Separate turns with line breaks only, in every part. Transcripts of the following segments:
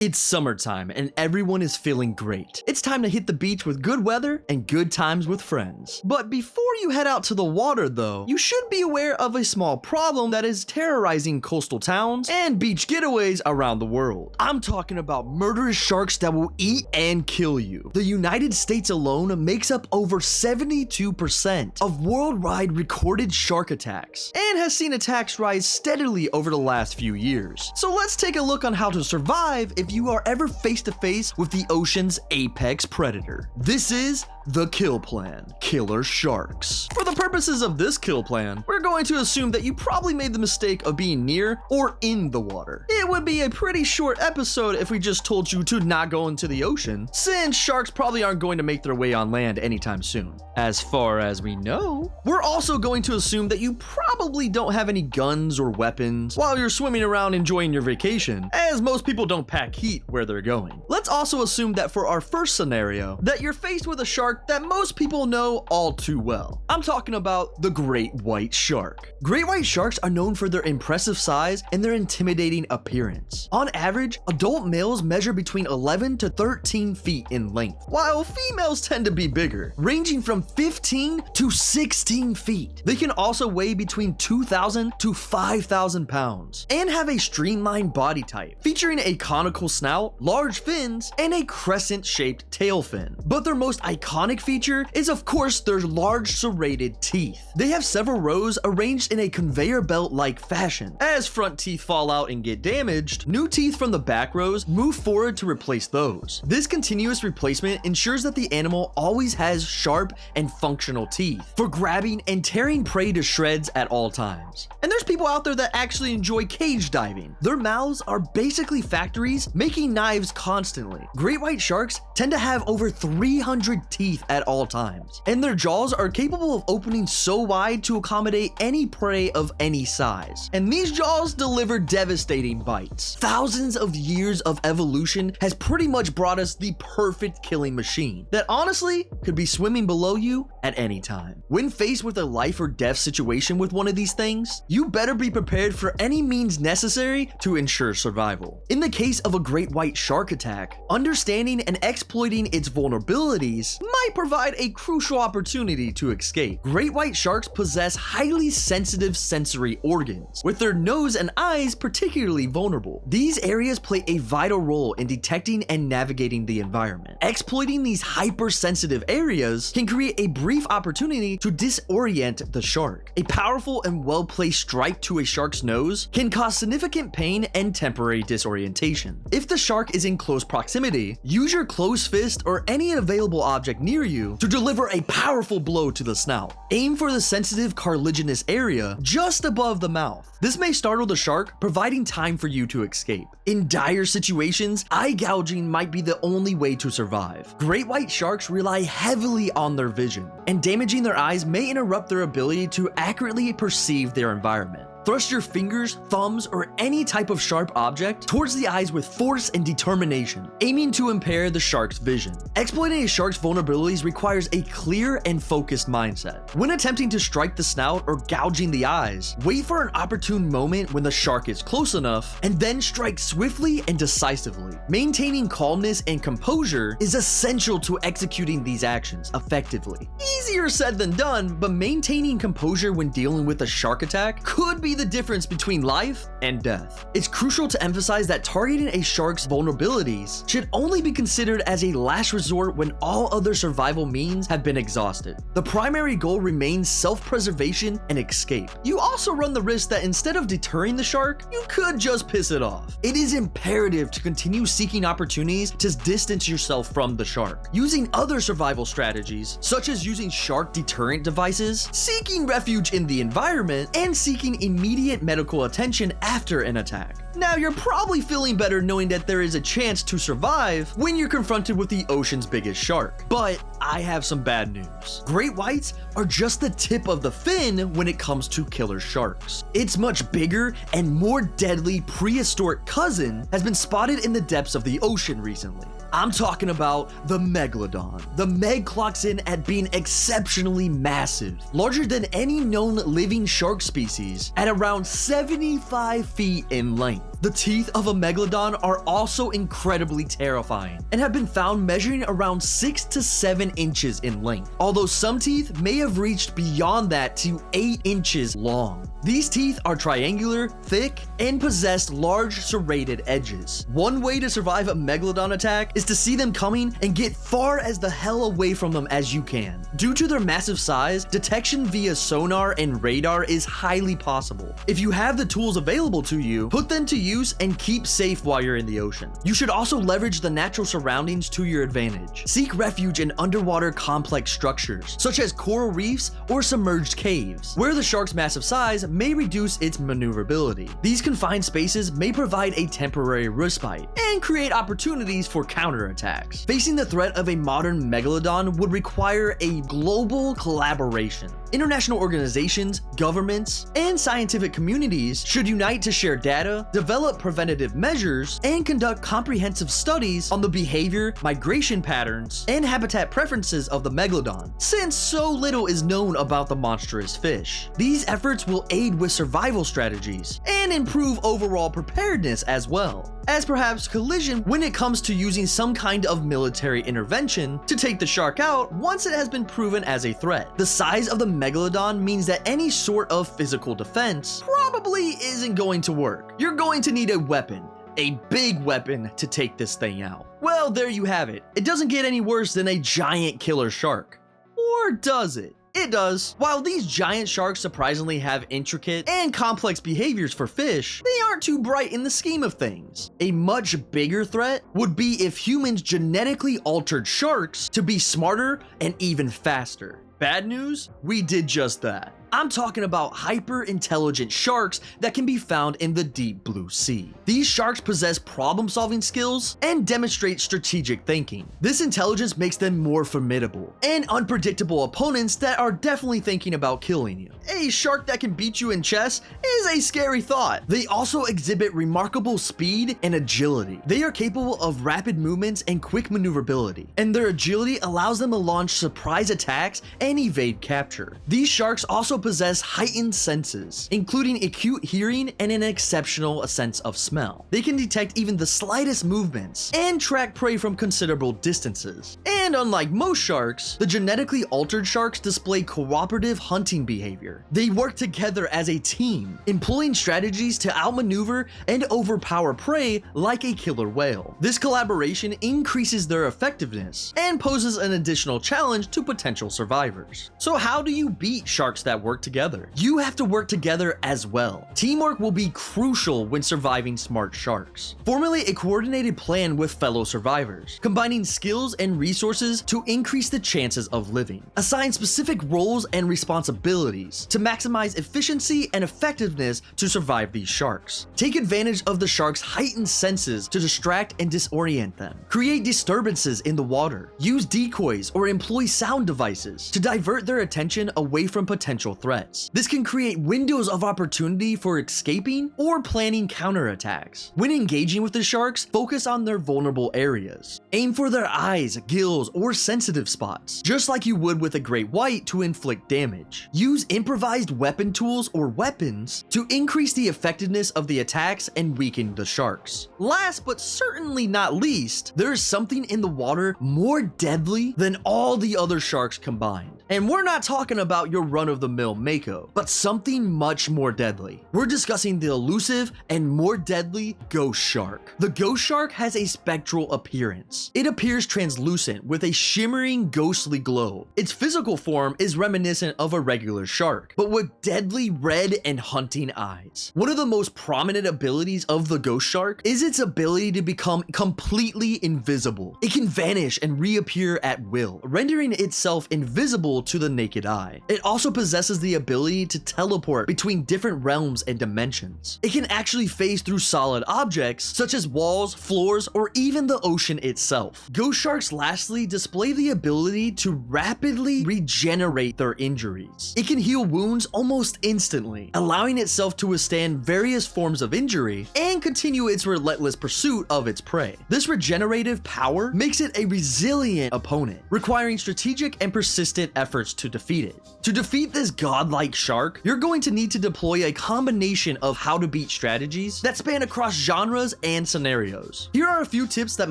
It's summertime and everyone is feeling great. It's time to hit the beach with good weather and good times with friends. But before you head out to the water though, you should be aware of a small problem that is terrorizing coastal towns and beach getaways around the world. I'm talking about murderous sharks that will eat and kill you. The United States alone makes up over 72% of worldwide recorded shark attacks and has seen attacks rise steadily over the last few years. So let's take a look on how to survive if you are ever face to face with the ocean's apex predator. This is the kill plan, killer sharks. For the purposes of this kill plan, we're going to assume that you probably made the mistake of being near or in the water. It would be a pretty short episode if we just told you to not go into the ocean, since sharks probably aren't going to make their way on land anytime soon. As far as we know, we're also going to assume that you probably don't have any guns or weapons while you're swimming around enjoying your vacation, as most people don't pack heat where they're going. Let's also assume that for our first scenario, that you're faced with a shark that most people know all too well. I'm talking about the great white shark. Great white sharks are known for their impressive size and their intimidating appearance. On average, adult males measure between 11 to 13 feet in length, while females tend to be bigger, ranging from 15 to 16 feet. They can also weigh between 2,000 to 5,000 pounds and have a streamlined body type, featuring a conical snout, large fins, and a crescent-shaped tail fin. But their most iconic feature is of course their large serrated teeth. They have several rows arranged in a conveyor belt like fashion. As front teeth fall out and get damaged, new teeth from the back rows move forward to replace those. This continuous replacement ensures that the animal always has sharp and functional teeth for grabbing and tearing prey to shreds at all times. And there's people out there that actually enjoy cage diving. Their mouths are basically factories making knives constantly. Great white sharks tend to have over 300 teeth at all times, and their jaws are capable of opening so wide to accommodate any prey of any size. And these jaws deliver devastating bites. Thousands of years of evolution has pretty much brought us the perfect killing machine that honestly could be swimming below you at any time. When faced with a life or death situation with one of these things, you better be prepared for any means necessary to ensure survival. In the case of a great white shark attack, understanding and exploiting its vulnerabilities might provide a crucial opportunity to escape. Great white sharks possess highly sensitive sensory organs, with their nose and eyes particularly vulnerable. These areas play a vital role in detecting and navigating the environment. Exploiting these hypersensitive areas can create a brief opportunity to disorient the shark. A powerful and well-placed strike to a shark's nose can cause significant pain and temporary disorientation. If the shark is in close proximity, use your closed fist or any available object near you to deliver a powerful blow to the snout. Aim for the sensitive cartilaginous area just above the mouth. This may startle the shark, providing time for you to escape. In dire situations, eye gouging might be the only way to survive. Great white sharks rely heavily on their vision, and damaging their eyes may interrupt their ability to accurately perceive their environment. Thrust your fingers, thumbs, or any type of sharp object towards the eyes with force and determination, aiming to impair the shark's vision. Exploiting a shark's vulnerabilities requires a clear and focused mindset. When attempting to strike the snout or gouging the eyes, wait for an opportune moment when the shark is close enough, and then strike swiftly and decisively. Maintaining calmness and composure is essential to executing these actions effectively. Easier said than done, but maintaining composure when dealing with a shark attack could be the difference between life and death. It's crucial to emphasize that targeting a shark's vulnerabilities should only be considered as a last resort when all other survival means have been exhausted. The primary goal remains self-preservation and escape. You also run the risk that instead of deterring the shark, you could just piss it off. It is imperative to continue seeking opportunities to distance yourself from the shark, using other survival strategies such as using shark deterrent devices, seeking refuge in the environment, and seeking immediate medical attention after an attack. Now, you're probably feeling better knowing that there is a chance to survive when you're confronted with the ocean's biggest shark. But I have some bad news. Great whites are just the tip of the fin when it comes to killer sharks. Its much bigger and more deadly prehistoric cousin has been spotted in the depths of the ocean recently. I'm talking about the Megalodon. The Meg clocks in at being exceptionally massive, larger than any known living shark species at around 75 feet in length. The teeth of a Megalodon are also incredibly terrifying and have been found measuring around 6 to 7 inches in length, although some teeth may have reached beyond that to 8 inches long. These teeth are triangular, thick, and possess large serrated edges. One way to survive a Megalodon attack is to see them coming and get far as the hell away from them as you can. Due to their massive size, detection via sonar and radar is highly possible. If you have the tools available to you, put them to use and keep safe while you're in the ocean. You should also leverage the natural surroundings to your advantage. Seek refuge in underwater complex structures, such as coral reefs or submerged caves, where the shark's massive size may reduce its maneuverability. These confined spaces may provide a temporary respite and create opportunities for counterattacks. Facing the threat of a modern Megalodon would require a global collaboration. International organizations, governments, and scientific communities should unite to share data, develop preventative measures, and conduct comprehensive studies on the behavior, migration patterns, and habitat preferences of the Megalodon, since so little is known about the monstrous fish. These efforts will aid with survival strategies and improve overall preparedness as well, as perhaps collision when it comes to using some kind of military intervention to take the shark out once it has been proven as a threat. The size of the Megalodon means that any sort of physical defense probably isn't going to work. You're going to need a weapon, a big weapon, to take this thing out. Well, there you have it. It doesn't get any worse than a giant killer shark. Or does it? It does. While these giant sharks surprisingly have intricate and complex behaviors for fish, they aren't too bright in the scheme of things. A much bigger threat would be if humans genetically altered sharks to be smarter and even faster. Bad news? We did just that. I'm talking about hyper-intelligent sharks that can be found in the deep blue sea. These sharks possess problem-solving skills and demonstrate strategic thinking. This intelligence makes them more formidable and unpredictable opponents that are definitely thinking about killing you. A shark that can beat you in chess is a scary thought. They also exhibit remarkable speed and agility. They are capable of rapid movements and quick maneuverability, and their agility allows them to launch surprise attacks and evade capture. These sharks also possess heightened senses, including acute hearing and an exceptional sense of smell. They can detect even the slightest movements and track prey from considerable distances. And unlike most sharks, the genetically altered sharks display cooperative hunting behavior. They work together as a team, employing strategies to outmaneuver and overpower prey like a killer whale. This collaboration increases their effectiveness and poses an additional challenge to potential survivors. So how do you beat sharks that work together? You have to work together as well. Teamwork will be crucial when surviving smart sharks. Formulate a coordinated plan with fellow survivors, combining skills and resources to increase the chances of living. Assign specific roles and responsibilities to maximize efficiency and effectiveness to survive these sharks. Take advantage of the sharks' heightened senses to distract and disorient them. Create disturbances in the water. Use decoys or employ sound devices to divert their attention away from potential threats. This can create windows of opportunity for escaping or planning counterattacks. When engaging with the sharks, focus on their vulnerable areas. Aim for their eyes, gills, or sensitive spots, just like you would with a great white to inflict damage. Use improvised weapon tools or weapons to increase the effectiveness of the attacks and weaken the sharks. Last but certainly not least, there is something in the water more deadly than all the other sharks combined. And we're not talking about your run-of-the-mill Mako, but something much more deadly. We're discussing the elusive and more deadly ghost shark. The ghost shark has a spectral appearance. It appears translucent with a shimmering ghostly glow. Its physical form is reminiscent of a regular shark, but with deadly red and hunting eyes. One of the most prominent abilities of the ghost shark is its ability to become completely invisible. It can vanish and reappear at will, rendering itself invisible to the naked eye. It also possesses the ability to teleport between different realms and dimensions. It can actually phase through solid objects such as walls, floors, or even the ocean itself. Ghost sharks lastly display the ability to rapidly regenerate their injuries. It can heal wounds almost instantly, allowing itself to withstand various forms of injury and continue its relentless pursuit of its prey. This regenerative power makes it a resilient opponent, requiring strategic and persistent efforts to defeat it. To defeat this godlike shark, you're going to need to deploy a combination of how to beat strategies that span across genres and scenarios. Here are a few tips that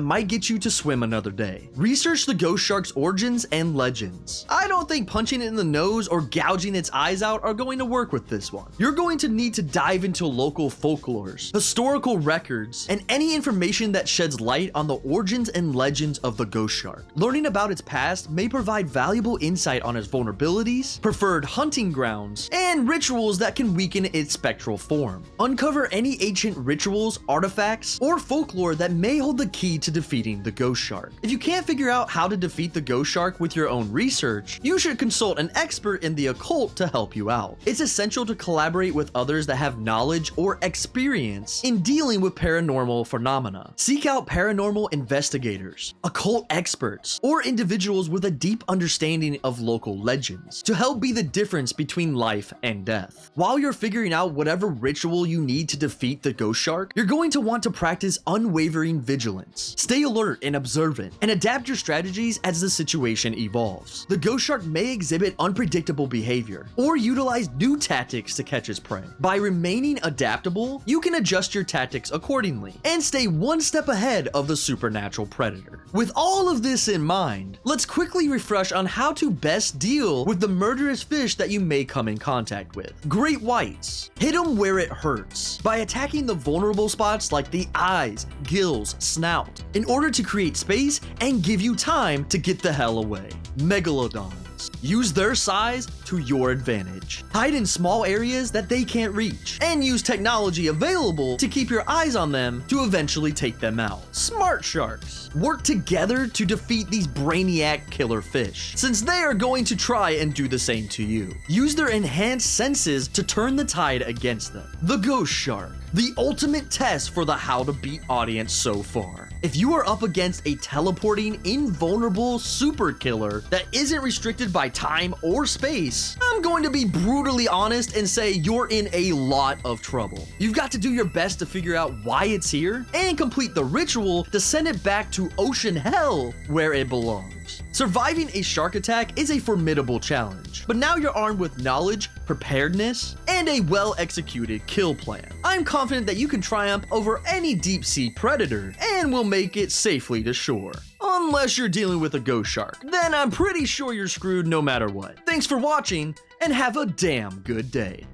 might get you to swim another day. Research the ghost shark's origins and legends. I don't think punching it in the nose or gouging its eyes out are going to work with this one. You're going to need to dive into local folklores, historical records, and any information that sheds light on the origins and legends of the ghost shark. Learning about its past may provide valuable insight on its vulnerabilities, preferred hunting grounds, and rituals that can weaken its spectral form. Uncover any ancient rituals, artifacts, or folklore that may hold the key to defeating the ghost shark. If you can't figure out how to defeat the ghost shark with your own research, you should consult an expert in the occult to help you out. It's essential to collaborate with others that have knowledge or experience in dealing with paranormal phenomena. Seek out paranormal investigators, occult experts, or individuals with a deep understanding of local legends to help be the difference between life and death. While you're figuring out whatever ritual you need to defeat the ghost shark, you're going to want to practice unwavering vigilance. Stay alert and observant, and adapt your strategies as the situation evolves. The ghost shark may exhibit unpredictable behavior, or utilize new tactics to catch its prey. By remaining adaptable, you can adjust your tactics accordingly, and stay one step ahead of the supernatural predator. With all of this in mind, let's quickly refresh on how to best deal with the murderous fish that you may come in contact with. Great whites. Hit them where it hurts by attacking the vulnerable spots like the eyes, gills, snout, in order to create space and give you time to get the hell away. Megalodons. Use their size to your advantage. Hide in small areas that they can't reach, and use technology available to keep your eyes on them to eventually take them out. Smart sharks. Work together to defeat these brainiac killer fish, since they are going to try and do the same to you. Use their enhanced senses to turn the tide against them. The ghost shark. The ultimate test for the how to beat audience so far. If you are up against a teleporting, invulnerable super killer that isn't restricted by time or space, I'm going to be brutally honest and say you're in a lot of trouble. You've got to do your best to figure out why it's here and complete the ritual to send it back to ocean hell where it belongs. Surviving a shark attack is a formidable challenge, but now you're armed with knowledge, preparedness, and a well-executed kill plan. I'm confident that you can triumph over any deep-sea predator and will make it safely to shore. Unless you're dealing with a ghost shark, then I'm pretty sure you're screwed no matter what. Thanks for watching, and have a damn good day.